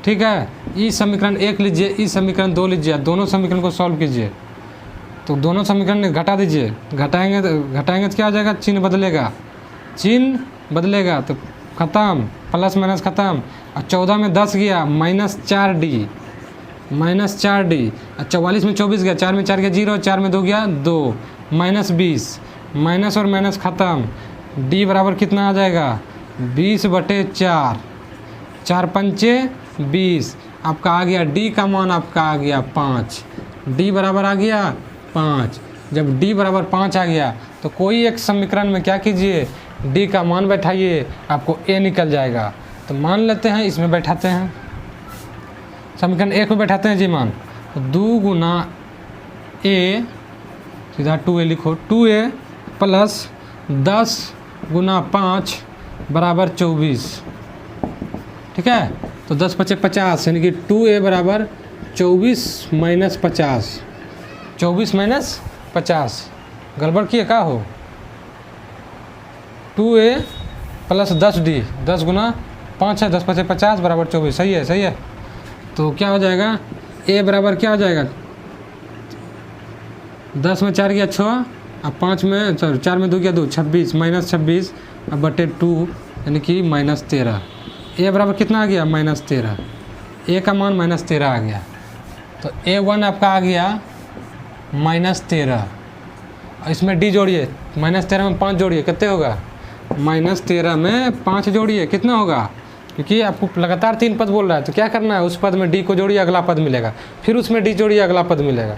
ठीक है, इस समीकरण 1 लीजिए, इस समीकरण 2 लीजिए, दोनों समीकरण को सॉल्व कीजिए तो दोनों समीकरण घटा दीजिए, घटाएंगे तो क्या हो जाएगा, चिन्ह बदलेगा तो ख़त्म, प्लस माइनस ख़त्म। और 14 में 10 गया -4D और 44 में 24 गया, 4 में 4 गया 0, 4 में 2 गया 2, -20, माइनस और माइनस ख़त्म। D बराबर कितना आ जाएगा 20/4, 4 पंचे 20। आपका आ गया D का मान आपका आ गया 5। D बराबर आ गया 5। जब D बराबर 5 आ गया तो कोई एक समीकरण में क्या कीजिए, D का मान बैठाइए, आपको A निकल जाएगा। तो मान लेते हैं इसमें बैठाते हैं, समीकरण 1 में बैठाते हैं जी मान। तो 2 गुना A, सीधा 2A लिखो, 2A प्लस 10 गुना 5 बराबर 24। ठीक है, तो 10 × 5 = 50, यानी कि 2A बराबर 24 - 50, 24 - 50। गड़बड़ किए का हो, 2A प्लस 10D, 10 गुना 5 है, 10 × 5 = 50 बराबर 24। सही है। तो क्या हो जाएगा, A बराबर क्या हो जाएगा, 10 में 4 गया 6, अब 5 में 4 में 2 गया 2, 26 -26 अब बटे 2 यानी कि -13। A बराबर कितना आ गया -13, A का मान -13 आ गया। तो A1 आपका आ गया -13, और इसमें D जोड़िए, -13 में 5 जोड़िए, कितने होगा, -13 में 5 जोड़िए, कितना होगा, क्योंकि आपको लगातार 3 पद बोल रहा है तो क्या करना है, उस पद में D को जोड़िए, अगला पद मिलेगा, फिर उसमें D जोड़िए, अगला पद मिलेगा।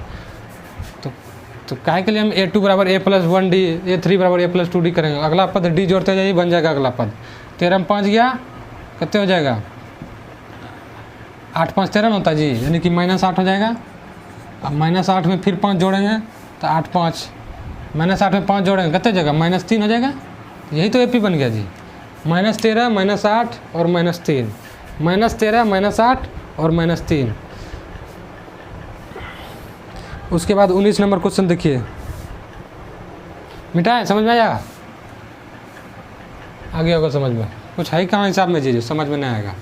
तो काय के लिए हम A2 बराबर A + 1D, A3 बराबर A + 2D करेंगे, अगला पद D जोड़ते जाइए, बन जाएगा अगला पद। 13 में 5 गया, कितने हो जाएगा, 8 × 5 = 13 होता है जी, यानी कि -8 हो जाएगा। अब -8 में फिर 5 जोड़ेंगे तो 8 5, -8 में 5 जोड़ेंगे कितने जगह, -3 हो जाएगा। यही तो AP बन गया जी, -13 -8 और -3, -13 -8 और -3। उसके बाद 19 नंबर क्वेश्चन देखिए, मिटाए, समझ में आया, आगे होगा समझ में, कुछ है कहाँ हिसाब में जी समझ में नहीं आएगा।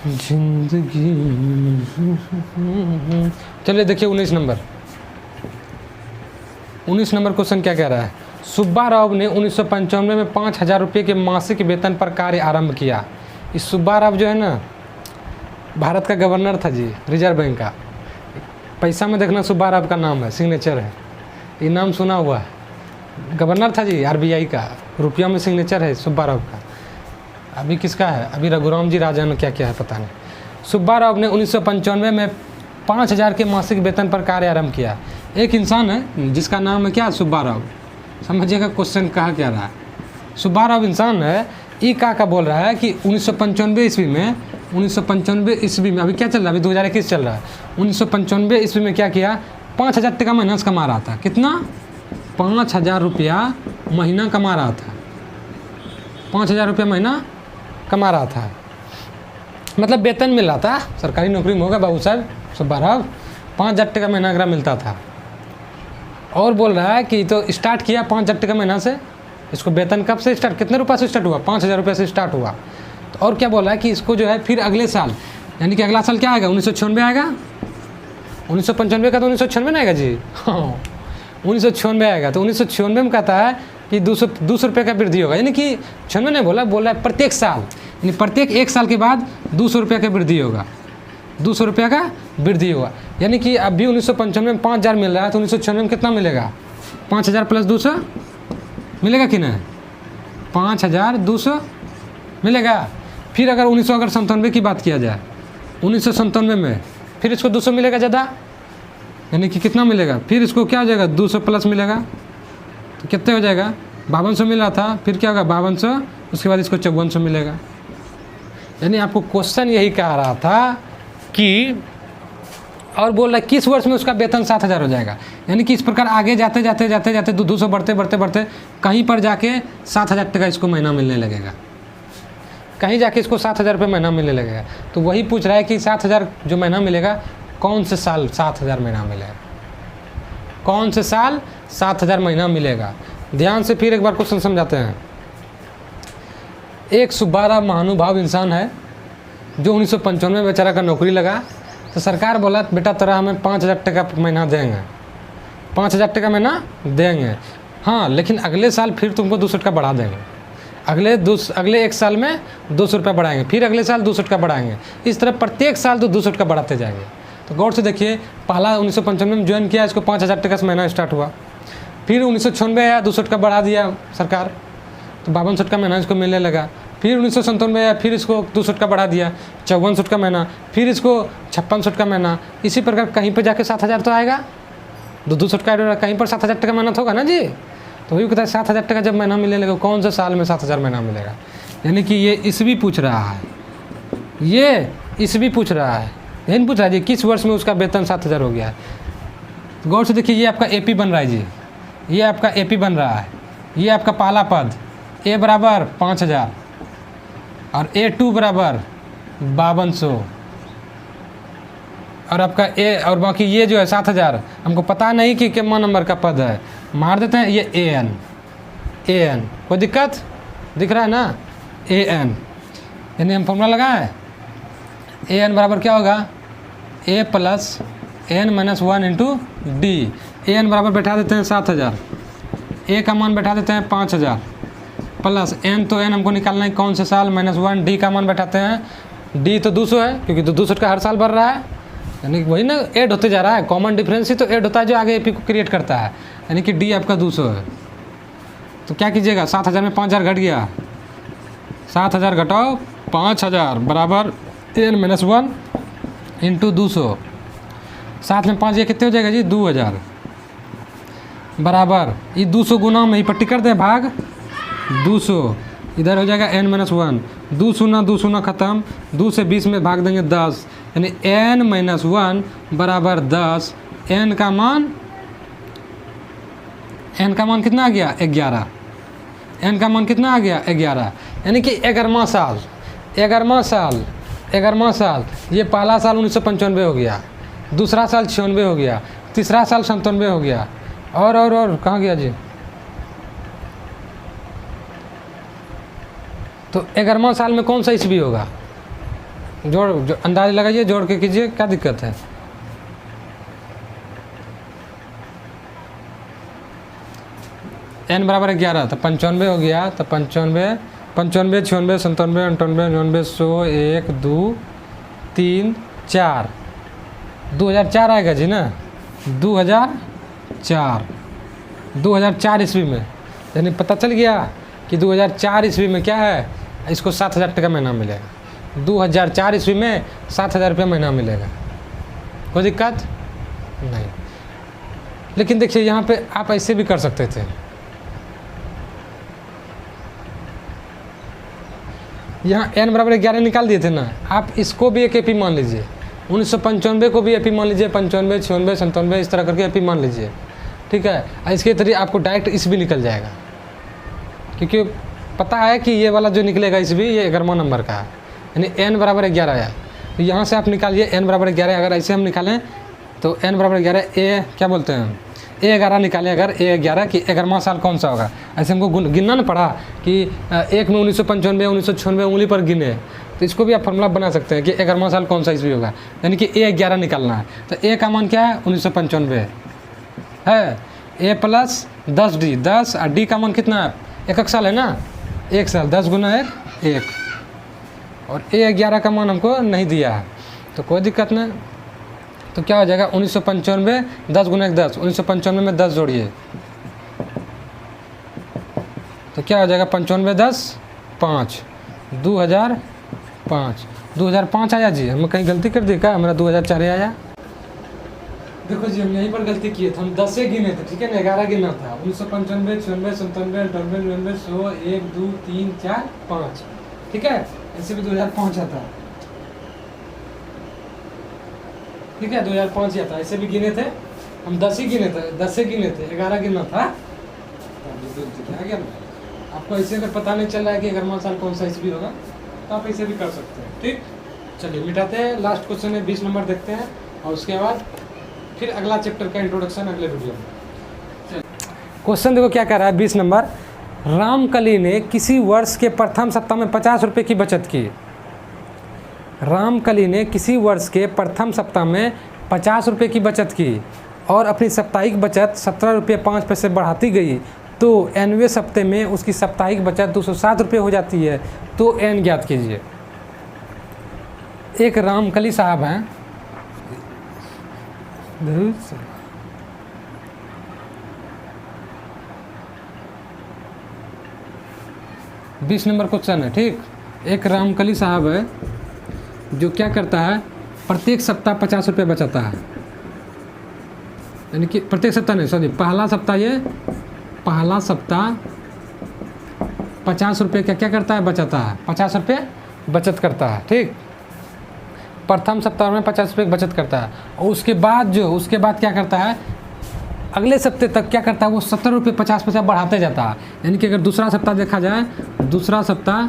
जिंदगी, चलिए देखिए 19 नंबर क्वेश्चन क्या कह रहा है। सुब्बा राव ने 1995 में 5000 रुपये के मासिक वेतन पर कार्य आरंभ किया। इस सुब्बा राव जो है ना, भारत का गवर्नर था जी, रिजर्व बैंक का। पैसा में देखना सुब्बा राव का नाम है, सिग्नेचर है, ये नाम सुना हुआ है। गवर्नर था जी RBI का, रुपया में सिग्नेचर है सुब्बा राव का। अभी किसका है, अभी रघुराम जी राजन क्या है पता नहीं। सुब्बा राव ने 1995 में 5000 के मासिक वेतन पर कार्य आरंभ किया। एक इंसान है जिसका नाम है क्या, सुब्बा राव। समझिएगा क्वेश्चन कहा क्या रहा है, सुब्बा राव इंसान है, ये का बोल रहा है कि 1995 ईस्वी में अभी क्या चल रहा है, अभी 2021 चल रहा है। 1995 ईस्वी में क्या किया, 5000 टका महीना से कमा रहा था। कितना, 5000 रुपया महीना कमा रहा था, 5000 रुपया महीना कमा रहा था, मतलब वेतन मिल रहा था, सरकारी नौकरी में होगा बाबू साहब सुब्बा राव, 5000 टका महीना अगर मिलता था। और बोल रहा है कि तो स्टार्ट किया 5000 टका महीना से, इसको वेतन कब से स्टार्ट, कितने रुपये से स्टार्ट हुआ, 5000 रुपये से स्टार्ट हुआ। तो और क्या बोला है कि इसको जो है फिर अगले साल, यानी कि अगला साल क्या आएगा, 1996 आएगा। 1995 का तो 1996 में आएगा जी, हाँ 1996 आएगा। तो 1996 में कहता है कि 200 रुपये का वृद्धि होगा, यानी कि 96 नहीं बोला, बोल रहा है प्रत्येक साल, यानी प्रत्येक 1 साल के बाद 200 रुपये का वृद्धि होगा, 200 रुपये का वृद्धि होगा। यानी कि अभी 1995 में 5000 मिल रहा है, तो 1996 में कितना मिलेगा, 5000 + 200 मिलेगा कि नहीं, 5200 मिलेगा। फिर अगर 1997 की बात किया जाए, 1997 में फिर इसको 200 मिलेगा ज़्यादा, यानी कि कितना मिलेगा, फिर इसको क्या हो जाएगा, 200 प्लस मिलेगा, तो कितने हो जाएगा, 5200 मिल रहा था, फिर क्या होगा 5200, उसके बाद इसको 5400 मिलेगा। यानी आपको क्वेश्चन यही कह रहा था कि और बोल रहा है किस वर्ष में उसका वेतन 7,000 हो जाएगा। यानी कि इस प्रकार आगे जाते जाते जाते जाते 200 बढ़ते बढ़ते बढ़ते कहीं पर जाके 7,000 टका इसको महीना मिलने लगेगा, कहीं जाके इसको 7,000 रुपये महीना मिलने लगेगा। तो वही पूछ रहा है कि 7,000 जो महीना मिलेगा कौन से साल 7,000 महीना मिलेगा, कौन से साल 7,000 महीना मिलेगा। ध्यान से फिर एक बार क्वेश्चन समझाते हैं। एक सुब्बारा महानुभाव इंसान है जो 1995 में बेचारा का नौकरी लगा, तो सरकार बोला बेटा तेरा हमें 5,000 टका महीना देंगे, 5,000 टका महीना देंगे, हाँ लेकिन अगले साल फिर तुमको 200 टका बढ़ा देंगे, अगले एक साल में 200 रुपये बढ़ाएंगे, फिर अगले साल 200 टका बढ़ाएंगे, इस तरह प्रत्येक साल 200 टका बढ़ाते जाएंगे। तो गौर से देखिए, पहला 1995 में ज्वाइन किया, इसको 5,000 टका से महीना स्टार्ट हुआ, फिर 1996 आया 200 टका बढ़ा दिया सरकार, तो 52 टका महीना इसको मिलने लगा। फिर 1997 आया, फिर इसको 200 टका बढ़ा दिया, 54 टका महीना, फिर इसको 56 टका महीना। इसी प्रकार कहीं पर जाके 7,000 तो आएगा, 200 टका कहीं पर 7,000 टका महीना तो होगा ना जी। तो वही कहता है 7,000 टका जब महीना मिलने लगा, कौन से साल में 7,000 महीना मिलेगा। यानी कि ये ईस्वी पूछ रहा है, ये ईस्वी पूछ रहा है, यही पूछ रहा है जी किस वर्ष में उसका वेतन 7,000 हो गया है। तो गौर से देखिए, ये आपका एपी बन रहा है जी, ये आपका एपी बन रहा है, ये आपका पहला पद ए बराबर 5,000 और A2 बराबर 5200 और आपका ए, और बाकी ये जो है 7,000 हमको पता नहीं कि कितना नंबर का पद है, मार देते हैं ये AN, कोई दिक्कत दिख रहा है ना, AN। यानी हम फॉर्मूला लगाए, AN बराबर क्या होगा, A plus N minus 1 into D. AN बराबर बैठा देते हैं 7,000, A का मान बैठा देते हैं 5,000 प्लस N, तो N हमको निकालना है कौन से साल, माइनस 1, D का मान बैठाते हैं, D तो 200 है क्योंकि तो 200 का हर साल बढ़ रहा है, यानी वही ना ऐड होते जा रहा है, कॉमन डिफरेंस ही तो ऐड होता है जो आगे एपी को क्रिएट करता है। यानी कि D आपका 200 है, तो क्या कीजिएगा 7,000 में 5,000 घट गया, 7,000 घटाओ 5,000 बराबर N माइनस 1 इंटू 200, 7 में 5 ये कितने हो जाएगा जी 2,000 बराबर ये 200 गुना में ही पट्टी कर दें भाग 200, इधर हो जाएगा N माइनस 1, 2 शून्य खत्म, 2 से 20 में भाग देंगे 10, यानी N माइनस 1 बराबर 10। N का मान कितना आ गया 11, N का मान कितना आ गया 11, यानी कि 11वां साल। ये पहला साल 1995 हो गया, दूसरा साल 96 हो गया, तीसरा साल 97 हो गया, और कहाँ गया जी। तो 11वां साल में कौन सा ईस्वी होगा, जो अंदाज लगाइए, जोड़ के कीजिए, क्या दिक्कत है। N बराबर 11, तो 95 हो गया, तो 95, 96, 96, 97, 98, 99, 100, 1, 2, 3, 4, 2004 आएगा जी ना, 2004 ईस्वी में। यानी पता चल गया कि 2004 ईस्वी में क्या है, इसको 7,000 टका महीना मिलेगा, 2004 ईस्वी में 7,000 रुपये महीना मिलेगा, कोई दिक्कत नहीं। लेकिन देखिए यहाँ पे आप ऐसे भी कर सकते थे, यहाँ N बराबर 11 निकाल दिए थे ना, आप इसको भी एक एपी मान लीजिए, 1995 को भी एपी मान लीजिए, 95, 96, 97 इस तरह करके एपी मान लीजिए, ठीक है। इसके तरीके आपको डायरेक्ट इस भी निकल जाएगा, क्योंकि पता है कि ये वाला जो निकलेगा इस भी ये 11वां नंबर का है, यानी N बराबर 11 है, तो यहाँ से आप निकालिए N बराबर 11। अगर ऐसे हम निकालें तो N बराबर 11, ए क्या बोलते हैं A11 निकालें, अगर A11 कि 11वां साल कौन सा होगा, ऐसे हमको गिनना ना पड़ा कि एक में 1995, 1996 उंगली पर गिने, तो इसको भी आप फॉर्मूला बना सकते हैं कि 11वां साल कौन सा ईस्वी होगा, यानी कि A11 निकालना है। तो A का मान क्या है 1995 है, A प्लस 10D, 10 और D का मान कितना है, एक साल है ना, 1 साल, 10 गुना 1, और A11 का मान हमको नहीं दिया है, तो कोई दिक्कत नहीं। तो क्या हो जाएगा 1995, 10 गुना 10, 1995 में 10 जोड़िए, तो क्या हो जाएगा 95, 10, 5, 2005 आया जी। हम कहीं गलती कर दी क्या, हमारा 2004 आया। देखो जी, हम यहीं पर गलती किए थे, हम 10 से गिने थे, ठीक है ना, 11 गिना था, 1995, 96, 97, 98, 99, 100, 1, 2, 3, 4, 5, ठीक है, ऐसे भी 2005 आता है। ठीक है 2005 दिया था, ऐसे भी गिने थे हम, 10 ही गिने थे, 10 ही गिने थे, 11 गिनना था। आ गया ना? आपको ऐसे अगर पता नहीं चल रहा है कि 11वां साल कौन सा ईस्वी होगा तो आप ऐसे भी कर सकते हैं। ठीक, चलिए मिटाते हैं। लास्ट क्वेश्चन है 20 नंबर देखते हैं, और उसके बाद फिर अगला चैप्टर का इंट्रोडक्शन अगले वीडियो में। क्वेश्चन देखो क्या कह रहा है 20 नंबर। रामकली ने किसी वर्ष के प्रथम सप्ताह में 50 रुपये की बचत की। रामकली ने किसी वर्ष के प्रथम सप्ताह में 50 रुपये की बचत की और अपनी साप्ताहिक बचत 17 रुपये 5 पैसे बढ़ाती गई, तो nवें सप्ते में उसकी साप्ताहिक बचत 207 रुपये हो जाती है। तो n ज्ञात कीजिए। एक रामकली साहब हैं, 20 नंबर क्वेश्चन है। ठीक, एक रामकली साहब है जो क्या करता है, प्रत्येक सप्ताह 50 रुपये बचाता है। यानी कि प्रत्येक सप्ताह नहीं, सॉरी, पहला सप्ताह 50 रुपये क्या करता है, बचाता है, 50 रुपये बचत करता है। ठीक, प्रथम सप्ताह में 50 रुपये बचत करता है, और उसके बाद क्या करता है, अगले सप्ते तक क्या करता है, वो 17 रुपये 50 पैसा बढ़ाते जाता है। यानी कि अगर दूसरा सप्ताह देखा जाए, दूसरा सप्ताह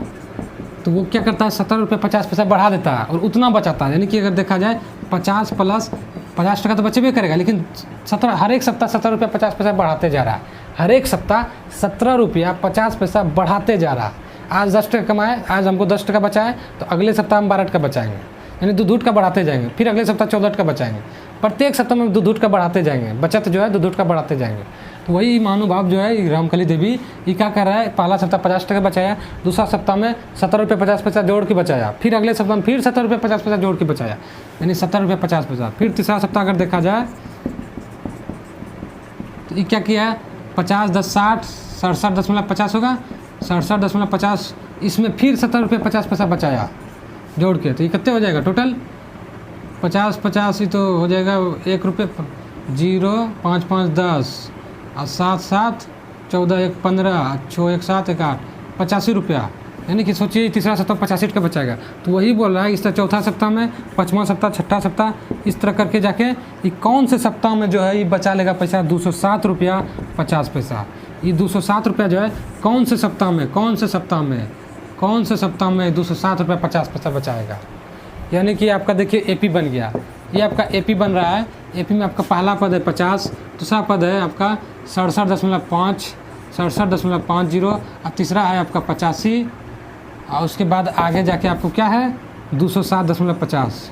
तो वो क्या करता है, 17 रुपये 50 पैसा बढ़ा देता है और उतना बचाता है। यानी कि अगर देखा जाए 50 प्लस 50 तो बचे भी करेगा, लेकिन 17 हर एक सप्ताह 17 रुपये 50 पैसा बढ़ाते जा रहा है। हर एक सप्ताह 17 रुपया 50 पैसा बढ़ाते जा रहा है। आज 10 टका कमाए, आज हमको 10 टका बचाए, तो अगले सप्ताह हम 12 टका बचाएंगे, यानी दूध का बढ़ाते जाएंगे। फिर अगले सप्ताह 14 टका बचाएंगे। प्रत्येक सप्ताह में दूध का बढ़ाते जाएंगे, बचत जो है दूध का बढ़ाते जाएंगे। तो वही महानुभाव जो है रामकली देवी, ये क्या कर रहा है, पहला सप्ताह 50 टका बचाया, दूसरा सप्ताह में 17 रुपये 50 पैसा जोड़ के बचाया, फिर अगले सप्ताह में फिर 17 रुपये 50 पैसा जोड़ के बचाया, यानी 17 रुपये 50 पैसा। फिर तीसरा सप्ताह अगर देखा जाए तो ये क्या किया है, 50 10 60 67.50 होगा, 67.50, इसमें फिर 17 रुपये 50 पैसा बचाया जोड़ के। तो ये कितने हो जाएगा टोटल, 50 ही तो हो जाएगा 1 रुपये, 0 5 5 10 और 7 7 14 1 15 6 1 7 1 8 85 रुपया। यानी कि सोचिए तीसरा सप्ताह 85 का बचाएगा। तो वही बोल रहा है, इस तरह चौथा सप्ताह में, पाँचवा सप्ताह, छठा सप्ताह, इस तरह करके जाके ये कौन से सप्ताह में जो है ये बचा लेगा पैसा, 207 रुपया 50 पैसा। ये 207 रुपया जो है कौन से सप्ताह में 207 रुपया 50 पैसा बचाएगा। यानी कि आपका देखिए एपी बन गया, ये आपका एपी बन रहा है। एपी में आपका पहला पद है 50, दूसरा पद है आपका 67.50 और तीसरा है आपका 85, और उसके बाद आगे जाके आपको क्या है 207.50।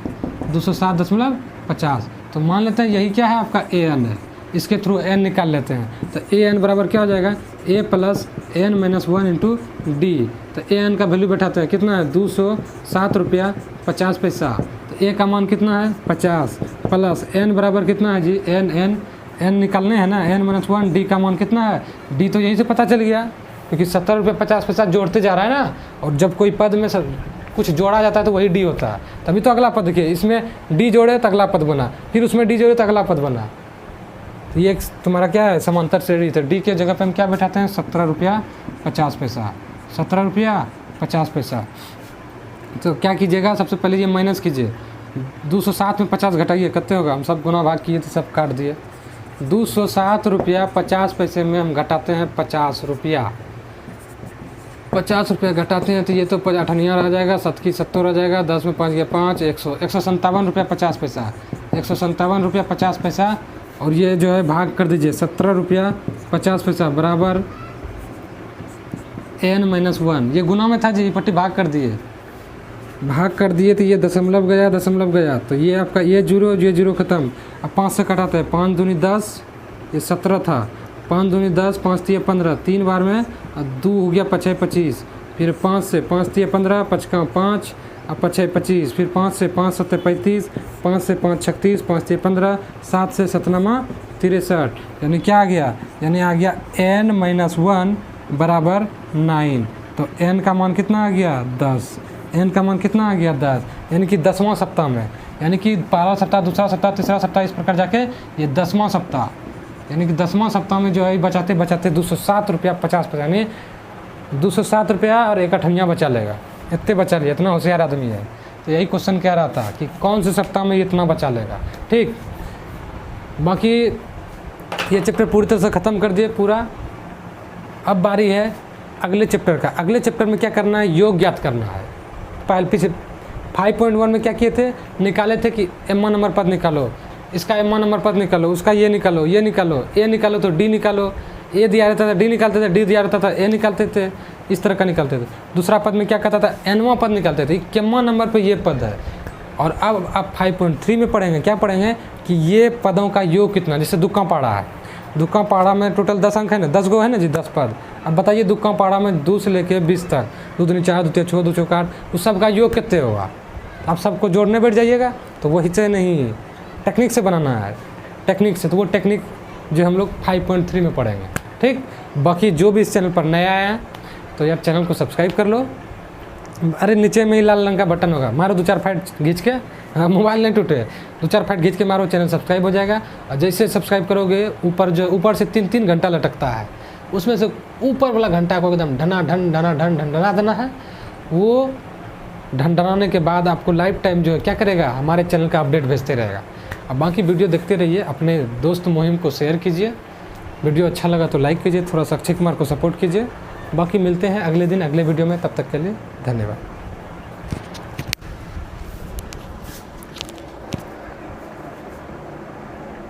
तो मान लेते हैं यही क्या है आपका AN है, इसके थ्रू n निकाल लेते हैं। तो AN बराबर क्या हो जाएगा, A + n - 1 × D। तो AN का वैल्यू बैठाते हैं, कितना है 207 रुपया 50 पैसा। तो A का मान कितना है 50 प्लस n बराबर कितना है जी, n निकालने हैं ना, n - 1, D का मान कितना है, D तो यहीं से पता चल गया, क्योंकि 70 रुपये 50 पैसा जोड़ते जा रहा है ना, और जब कोई पद में कुछ जोड़ा जाता है तो वही D होता है। तभी तो अगला पद, देखिए इसमें D जोड़े तो अगला पद बना, फिर उसमें D जोड़े तो अगला पद बना। तो ये तुम्हारा क्या है, समांतर श्रेणी। तो D के जगह पे हम क्या बैठाते हैं, 17 रुपया 50 पैसा, 17 रुपया 50 पैसा। तो क्या कीजिएगा, सबसे पहले ये माइनस कीजिए, 207 में 50 घटाइए, कितने होगा, हम सब गुना भाग किए तो सब काट दिए। 207 रुपया 50 पैसे में हम घटाते हैं 50 रुपया, 50 रुपया घटाते हैं तो ये तो 58 रह जाएगा, 7 की 70 रह जाएगा, 10 में 5 गया 5, 157 रुपया 50 पैसा, 157 रुपया 50 पैसा। और ये जो है भाग कर दीजिए, 17 रुपया 50 पैसा बराबर n - 1। ये गुना में था जी, पट्टी भाग कर दिए तो ये दशमलव गया। तो ये आपका ये जीरो खत्म। अब 5 से कटाते हैं, 5 दूनी 10, ये 17 था, 5 दूनी 10, 5 तिया 15, 3 बार में, और 2 हो गया 5 25, फिर 5 से 5 तिया 15, 5 का 5 और 5 25, फिर 5 से 5 7 35, 5 से 5 36, 5 तिया 15, 7 से 7 63, यानी क्या आ गया, यानी आ गया n - 1 बराबर 9। तो n का मान कितना आ गया 10, n का मान कितना आ गया 10, यानी कि 10वां सप्ताह में, यानी कि पहला सप्ताह, दूसरा सप्ताह, तीसरा सप्ताह, इस प्रकार जाके ये 10वां सप्ताह, यानी कि 10वां सप्ताह में जो है बचाते 207 रुपया 50 पैसा, यानी 207 रुपया और 1 अठनिया बचा लेगा। इतने बचा लिया, इतना होशियार आदमी है। तो यही क्वेश्चन कह रहा था कि कौन से सप्ताह में ये इतना बचा लेगा। ठीक, बाकी ये चैप्टर पूरी तरह से ख़त्म कर दिए पूरा। अब बारी है अगले चैप्टर का। अगले चैप्टर में क्या करना है, योग ज्ञात करना है। पहले पीछे 5.1 में क्या किए थे, निकाले थे कि m1 नंबर पद निकालो, इसका m1 नंबर पद निकालो, उसका ये निकालो, ये निकालो, ए निकालो तो डी निकालो, ए दिया रहता था डी निकालते थे, डी दिया रहता था ए निकालते थे, इस तरह का निकालते थे। दूसरा पद में क्या कहता था, nवां पद निकालते थे, कितना नंबर पे ये पद है। और अब आप 5.3 में पढ़ेंगे, क्या पढ़ेंगे कि ये पदों का योग कितना। जैसे दुक्का पाड़ा है, दुक्का पाड़ा में टोटल 10 अंक है ना, 10 गो है ना जी, 10 पद। अब बताइए दुक्का पाड़ा में 2 से लेके 20 तक, 2 दूनी 4, 2 तिया 6, 2 चौका 8, उस सब का योग कितने होगा। आप सबको जोड़ने बैठ जाइएगा तो वही से नहीं, टेक्निक से बनाना है, टेक्निक से। तो वो टेक्निक जो हम लोग 5.3 में पढ़ेंगे। ठीक, बाकी जो भी इस चैनल पर नया आया तो यार चैनल को सब्सक्राइब कर लो। अरे नीचे में ही लाल रंग का बटन होगा, मारो 2-4 फाइट खींच के, मोबाइल नहीं टूटे, 2-4 फाइट खींच के मारो, चैनल सब्सक्राइब हो जाएगा। और जैसे सब्सक्राइब करोगे ऊपर से 3-3 घंटा लटकता है, उसमें से ऊपर वाला घंटा को एकदम ढना देना है। वो ढनाने के बाद आपको लाइफ टाइम जो है क्या करेगा, हमारे चैनल का अपडेट भेजते रहेगा। अब बाकी वीडियो देखते रहिए, अपने दोस्त मुहिम को शेयर कीजिए। वीडियो अच्छा लगा तो लाइक कीजिए, थोड़ा सा अक्षय कुमार को सपोर्ट कीजिए। बाकी मिलते हैं अगले दिन अगले वीडियो में, तब तक के लिए धन्यवाद।